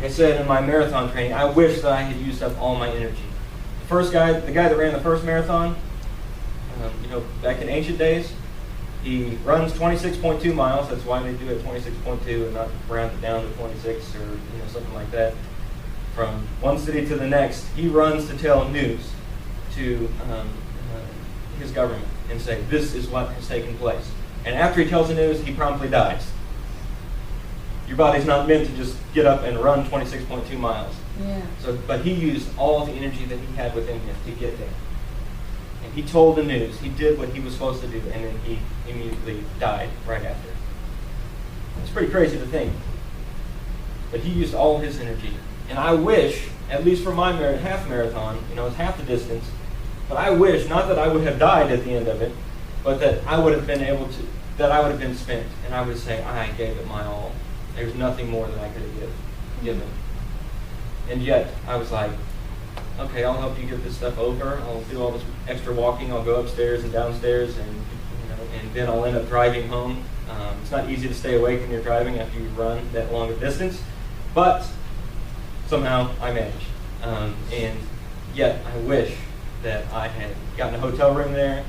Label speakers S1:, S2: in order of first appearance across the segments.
S1: Like I said in my marathon training, I wish that I had used up all my energy. The guy that ran the first marathon, back in ancient days, he runs 26.2 miles. That's why they do it 26.2 and not round it down to 26 or something like that. From one city to the next, he runs to tell news to his government and say, this is what has taken place. And after he tells the news, he promptly dies. Your body's not meant to just get up and run 26.2 miles.
S2: Yeah.
S1: But he used all the energy that he had within him to get there. And he told the news. He did what he was supposed to do, and then he immediately died right after. It's pretty crazy to think. But he used all his energy. And I wish, at least for my half marathon, it's half the distance, but I wish, not that I would have died at the end of it, but that I would have been spent, and I would say, I gave it my all. There's nothing more that I could have given. And yet, I was like, okay, I'll help you get this stuff over. I'll do all this extra walking. I'll go upstairs and downstairs, and then I'll end up driving home. It's not easy to stay awake when you're driving after you run that long a distance, but somehow I managed. And yet, I wish that I had gotten a hotel room there,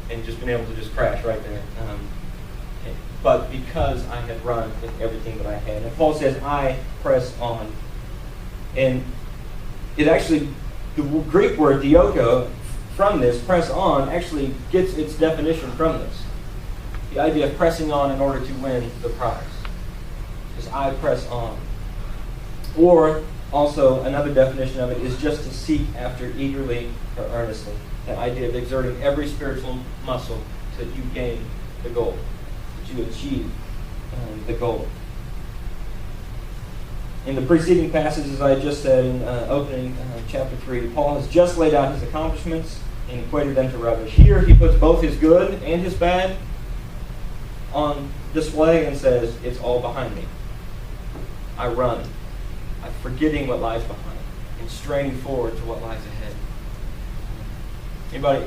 S1: and just been able to just crash right there. But because I had run with everything that I had. And Paul says, I press on. And it actually, the Greek word dioko from this, press on, actually gets its definition from this. The idea of pressing on in order to win the prize. Is I press on. Or also another definition of it is just to seek after eagerly or earnestly. That idea of exerting every spiritual muscle so that you gain the goal, that you achieve the goal. In the preceding passages I just said in opening chapter 3, Paul has just laid out his accomplishments and equated them to rubbish. Here he puts both his good and his bad on display and says, it's all behind me. I run. I'm forgetting what lies behind and straining forward to what lies ahead. Anybody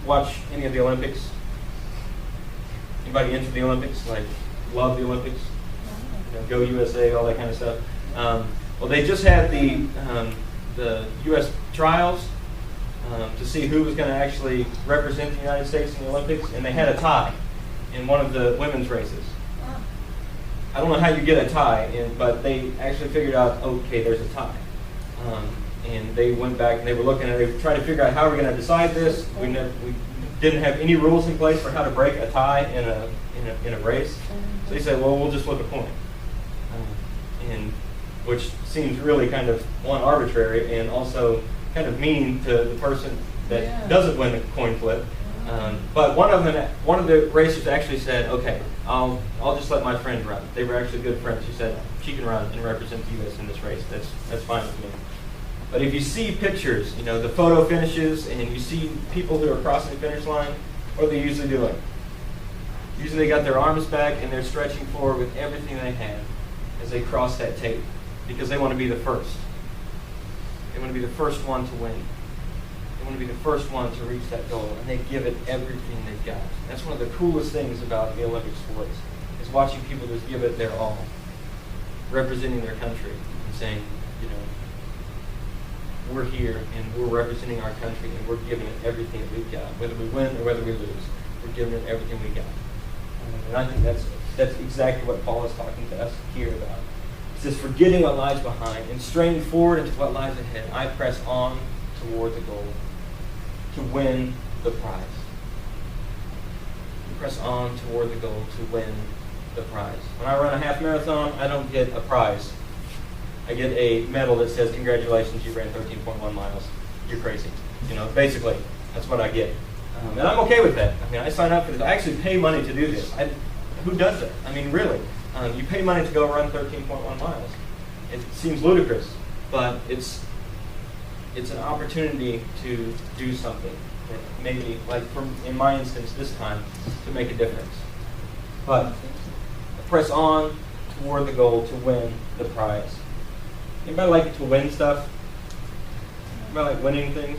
S1: watch any of the Olympics? Anybody into the Olympics? Like, love the Olympics? Go USA, all that kind of stuff. Well, they just had the U.S. trials to see who was going to actually represent the United States in the Olympics, and they had a tie in one of the women's races. I don't know how you get a tie, but they actually figured out, okay, there's a tie. And they went back and they were looking at it, they tried to figure out how we're going to decide this. We didn't have any rules in place for how to break a tie in a race. So they said, well, we'll just flip a coin. Which seems really kind of, one, arbitrary, and also kind of mean to the person that doesn't win the coin flip. But one of the racers actually said, okay, I'll just let my friend run. They were actually good friends. She said, she can run and represent the U.S. in this race. That's fine with me. But if you see pictures, the photo finishes, and you see people who are crossing the finish line, what are they usually doing? Usually they got their arms back and they're stretching forward with everything they have as they cross that tape, because they want to be the first. They want to be the first one to win. They want to be the first one to reach that goal, and they give it everything they've got. That's one of the coolest things about the Olympic sports, is watching people just give it their all, representing their country and saying, we're here and we're representing our country and we're giving it everything that we've got. Whether we win or whether we lose, we're giving it everything we got. And I think that's exactly what Paul is talking to us here about. He says, forgetting what lies behind and straining forward into what lies ahead, I press on toward the goal to win the prize. Press on toward the goal to win the prize. When I run a half marathon, I don't get a prize. I get a medal that says, congratulations, you ran 13.1 miles. You're crazy. Basically, that's what I get. And I'm okay with that. I mean, I sign up for this. I actually pay money to do this. Who does that? I mean, really. You pay money to go run 13.1 miles. It seems ludicrous, but it's an opportunity to do something. Maybe, like in my instance this time, to make a difference. But press on toward the goal to win the prize. Anybody like to win stuff? Anybody like winning things?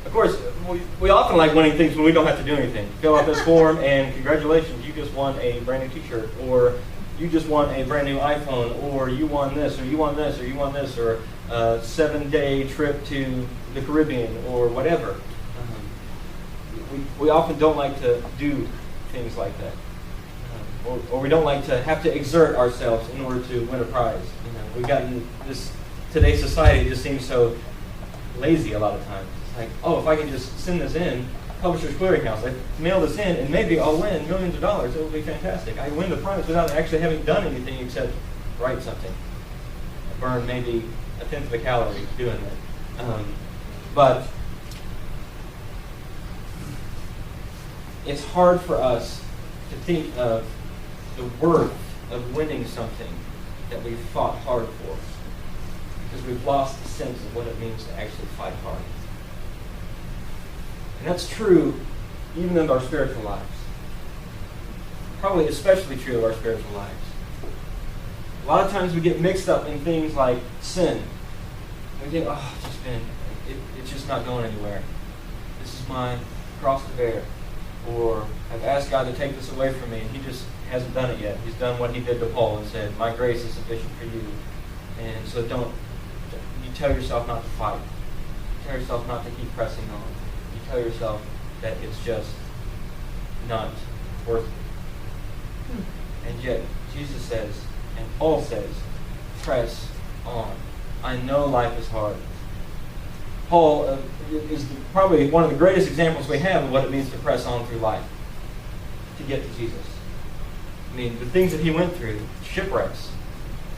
S1: Of course, we often like winning things when we don't have to do anything. Fill out this form and congratulations, you just won a brand new t-shirt. Or you just want a brand new iPhone, or you want this, or you want this, or you want this, or a 7-day trip to the Caribbean, or whatever. We often don't like to do things like that. Or we don't like to have to exert ourselves in order to win a prize. We've gotten this, today's society just seems so lazy a lot of times. It's like, oh, if I can just send this in, Publishers Clearinghouse, I mail this in, and maybe I'll win millions of dollars. It will be fantastic. I win the prize without actually having done anything except write something. I burn maybe 1/10 of a calorie doing that. But it's hard for us to think of the worth of winning something that we've fought hard for, because we've lost the sense of what it means to actually fight hard. And that's true even in our spiritual lives. Probably especially true of our spiritual lives. A lot of times we get mixed up in things like sin. We think, oh, it's just not going anywhere. This is my cross to bear. Or I've asked God to take this away from me, and He just hasn't done it yet. He's done what He did to Paul and said, my grace is sufficient for you. And so you tell yourself not to fight. You tell yourself not to keep pressing on. You tell yourself that it's just not worth it. And yet, Jesus says, and Paul says, press on. I know life is hard. Paul is probably one of the greatest examples we have of what it means to press on through life, to get to Jesus. I mean, the things that he went through, shipwrecks.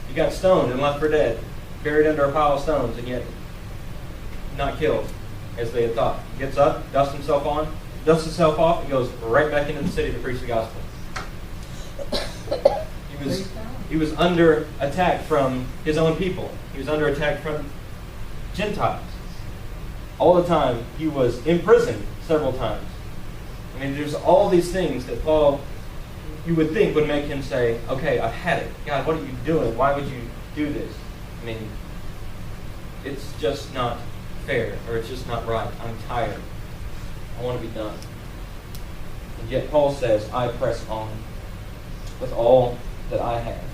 S1: He got stoned and left for dead, buried under a pile of stones, and yet not killed, as they had thought. He gets up, dusts himself off, and goes right back into the city to preach the gospel. He was under attack from his own people. He was under attack from Gentiles. All the time. He was imprisoned several times. I mean, there's all these things that Paul, you would think, would make him say, okay, I've had it. God, what are you doing? Why would you do this? I mean, it's just not fair, or it's just not right. I'm tired. I want to be done. And yet Paul says, I press on with all that I have.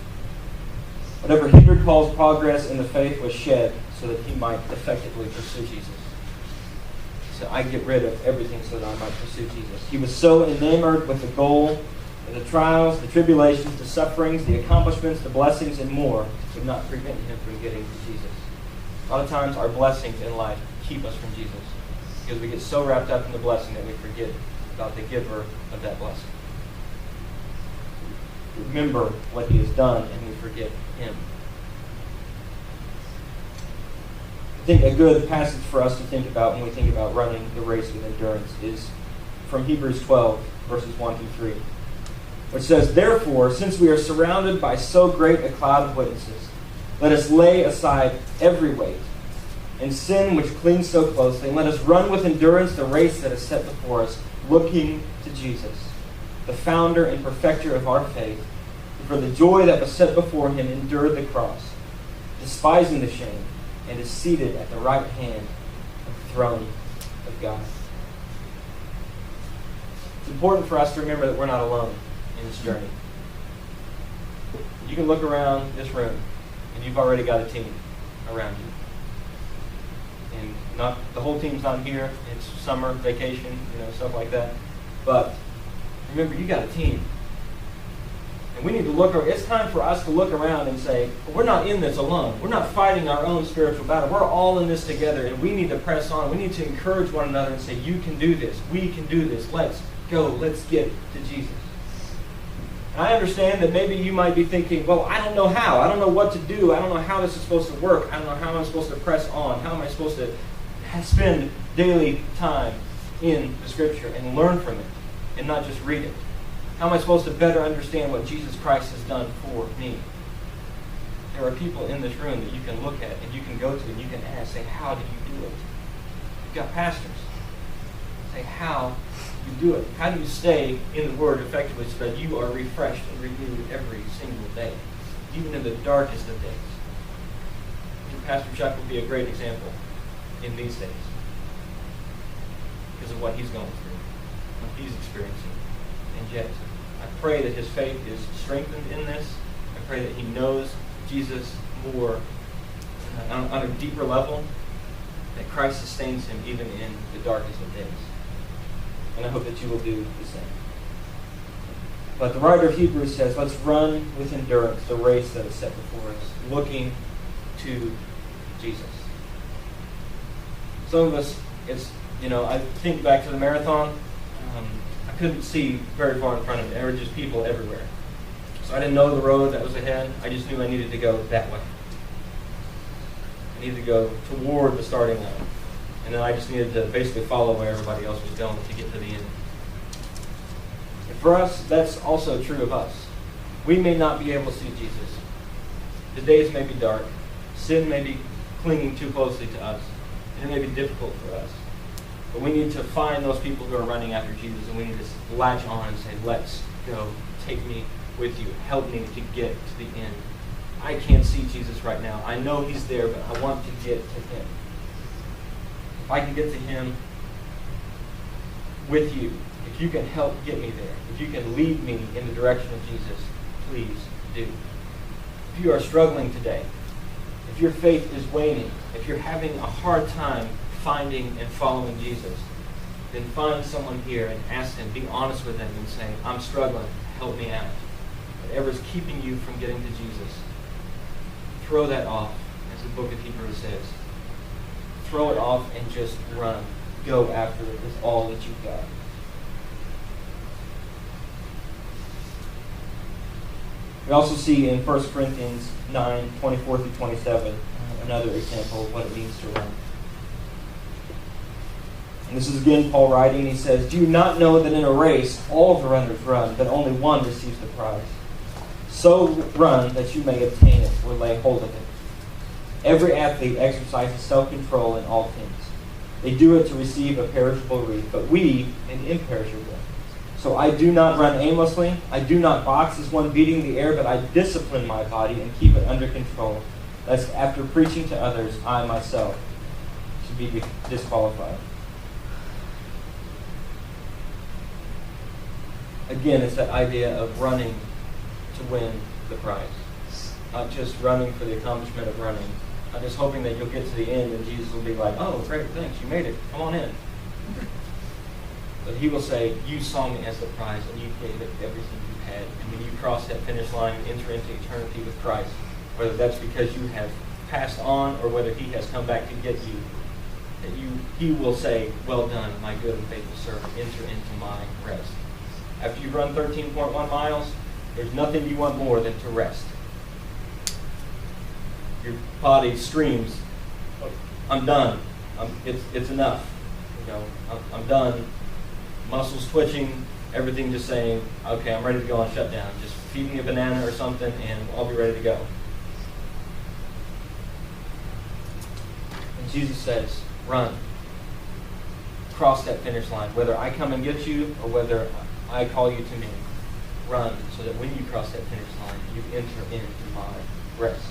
S1: Whatever hindered Paul's progress in the faith was shed so that he might effectively pursue Jesus. So I get rid of everything so that I might pursue Jesus. He was so enamored with the goal, and the trials, the tribulations, the sufferings, the accomplishments, the blessings, and more would not prevent him from getting to Jesus. A lot of times our blessings in life keep us from Jesus, because we get so wrapped up in the blessing that we forget about the giver of that blessing. Remember what he has done, and we forget him. I think a good passage for us to think about when we think about running the race with endurance is from Hebrews 12, verses 1 through 3, which says, therefore, since we are surrounded by so great a cloud of witnesses, let us lay aside every weight and sin which clings so closely, and let us run with endurance the race that is set before us, looking to Jesus, the founder and perfecter of our faith, who for the joy that was set before him endured the cross, despising the shame, and is seated at the right hand of the throne of God. It's important for us to remember that we're not alone in this journey. You can look around this room, and you've already got a team around you. And not the whole team's not here. It's summer, vacation, stuff like that. But remember, you got a team. And we need to look, it's time for us to look around and say, we're not in this alone. We're not fighting our own spiritual battle. We're all in this together, and we need to press on. We need to encourage one another and say, you can do this. We can do this. Let's go. Let's get to Jesus. And I understand that maybe you might be thinking, well, I don't know how. I don't know what to do. I don't know how this is supposed to work. I don't know how I'm supposed to press on. How am I supposed to spend daily time in the Scripture and learn from it and not just read it? How am I supposed to better understand what Jesus Christ has done for me? There are people in this room that you can look at and you can go to and you can ask, say, how did you do it? You've got pastors. Say, how do you do it? How do you stay in the Word effectively so that you are refreshed and renewed every single day, even in the darkest of days? Pastor Chuck will be a great example in these days because of what he's going through, what he's experiencing. And yet, I pray that his faith is strengthened in this, pray that he knows Jesus more on a deeper level, that Christ sustains him even in the darkest of days. And I hope that you will do the same. But the writer of Hebrews says, let's run with endurance the race that is set before us, looking to Jesus. Some of us, I think back to the marathon. I couldn't see very far in front of me. There were just people everywhere. So I didn't know the road that was ahead. I just knew I needed to go that way. I needed to go toward the starting line. And then I just needed to basically follow where everybody else was going to get to the end. And for us, that's also true of us. We may not be able to see Jesus. The days may be dark. Sin may be clinging too closely to us. And it may be difficult for us. But we need to find those people who are running after Jesus, and we need to latch on and say, let's go. Take me with you. Help me to get to the end. I can't see Jesus right now. I know he's there, but I want to get to him. If I can get to him with you, if you can help get me there, if you can lead me in the direction of Jesus, please do. If you are struggling today, if your faith is waning, if you're having a hard time finding and following Jesus, then find someone here and ask them, be honest with them and say, I'm struggling, help me out. Whatever's keeping you from getting to Jesus, throw that off, as the book of Hebrews says. Throw it off and just run. Go after it with all that you've got. We also see in 1 Corinthians 9, 24 through 27, another example of what it means to run. And this is again Paul writing. He says, do you not know that in a race all of the runners run, but only one receives the prize? So run that you may obtain it or lay hold of it. Every athlete exercises self-control in all things. They do it to receive a perishable wreath, but we an imperishable. So I do not run aimlessly. I do not box as one beating the air, but I discipline my body and keep it under control, lest after preaching to others, I myself should be disqualified. Again, it's that idea of running to win the prize. Not just running for the accomplishment of running. Not just hoping that you'll get to the end and Jesus will be like, oh, great, thanks, you made it. Come on in. But he will say, you saw me as the prize and you gave it everything you had. And when you cross that finish line and enter into eternity with Christ, whether that's because you have passed on or whether he has come back to get you, that he will say, well done, my good and faithful servant, enter into my rest. After you've run 13.1 miles, there's nothing you want more than to rest. Your body screams, I'm done. It's enough. I'm done. Muscles twitching, everything just saying, okay, I'm ready to go on shutdown. Just feed me a banana or something and I'll be ready to go. And Jesus says, run. Cross that finish line. Whether I come and get you or whether I call you to me, run so that when you cross that finish line, you enter into my rest.